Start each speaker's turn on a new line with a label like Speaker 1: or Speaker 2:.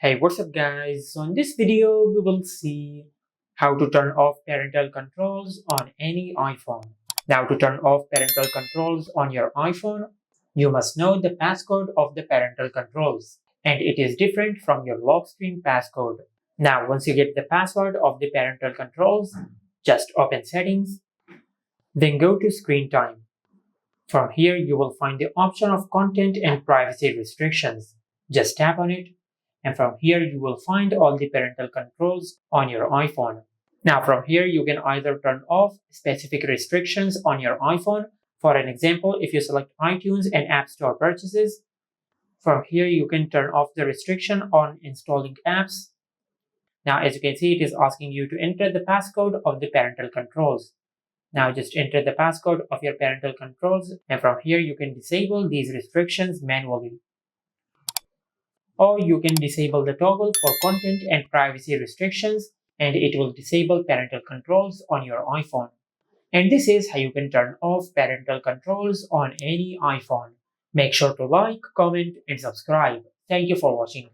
Speaker 1: Hey, what's up guys? So in this video, we will see how to turn off parental controls on any iPhone. Now to turn off parental controls on your iPhone, you must know the passcode of the parental controls, and it is different from your lock screen passcode. Now once you get the password of the parental controls, just open settings, then go to screen time. From here, you will find the option of content and privacy restrictions. Just tap on it, and from here, you will find all the parental controls on your iPhone. Now, from here, you can either turn off specific restrictions on your iPhone. For an example, if you select iTunes and App Store purchases, from here, you can turn off the restriction on installing apps. Now, as you can see, it is asking you to enter the passcode of the parental controls. Now just enter the passcode of your parental controls, and from here you can disable these restrictions manually. Or you can disable the toggle for content and privacy restrictions, and it will disable parental controls on your iPhone. And this is how you can turn off parental controls on any iPhone. Make sure to like, comment, and subscribe. Thank you for watching.